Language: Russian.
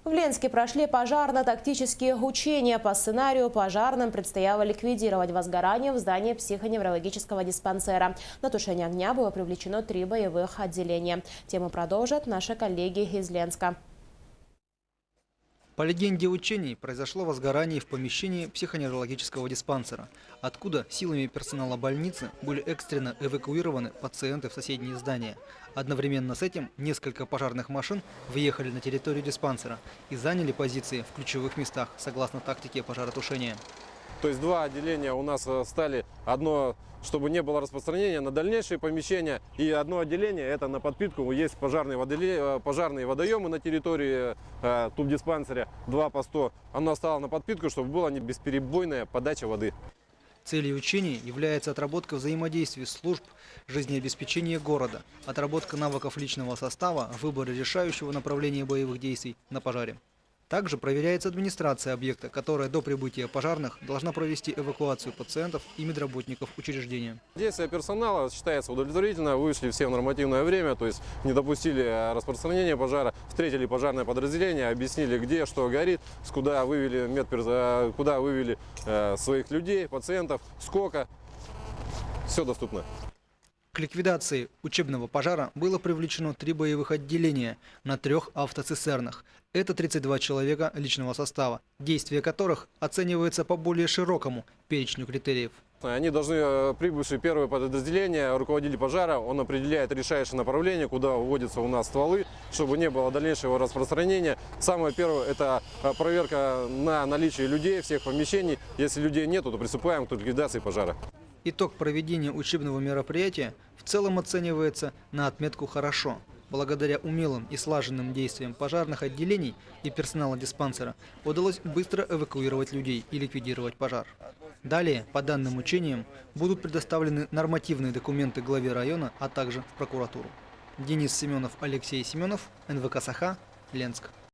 В Ленске прошли пожарно-тактические учения. По сценарию пожарным предстояло ликвидировать возгорание в здании психоневрологического диспансера. На тушение огня было привлечено 3 боевых отделения. Тему продолжат наши коллеги из Ленска. По легенде учений, произошло возгорание в помещении психоневрологического диспансера, откуда силами персонала больницы были экстренно эвакуированы пациенты в соседние здания. Одновременно с этим несколько пожарных машин въехали на территорию диспансера и заняли позиции в ключевых местах, согласно тактике пожаротушения. То есть 2 отделения у нас стали, одно, чтобы не было распространения на дальнейшие помещения, и одно отделение это на подпитку. Есть пожарные водоемы на территории тубдиспансера, 2 по 100. Оно стало на подпитку, чтобы была не бесперебойная подача воды. Целью учений является отработка взаимодействия служб жизнеобеспечения города, отработка навыков личного состава, выбор решающего направления боевых действий на пожаре. Также проверяется администрация объекта, которая до прибытия пожарных должна провести эвакуацию пациентов и медработников учреждения. Действия персонала считается удовлетворительно, вышли все в нормативное время, то есть не допустили распространения пожара, встретили пожарное подразделение, объяснили, где что горит, куда вывели своих людей, пациентов, сколько, все доступно. К ликвидации учебного пожара было привлечено 3 боевых отделения на 3 автоцистернах. Это 32 человека личного состава, действие которых оценивается по более широкому перечню критериев. Они должны, прибывшие первое подразделение, руководитель пожара, он определяет решающее направление, куда уводятся у нас стволы, чтобы не было дальнейшего распространения. Самое первое – это проверка на наличие людей, всех помещений. Если людей нету, то приступаем к ликвидации пожара. Итог проведения учебного мероприятия в целом оценивается на отметку «хорошо». Благодаря умелым и слаженным действиям пожарных отделений и персонала диспансера удалось быстро эвакуировать людей и ликвидировать пожар. Далее, по данным учениям, будут предоставлены нормативные документы главе района, а также в прокуратуру. Денис Семенов, Алексей Семенов, НВК «Саха», Ленск.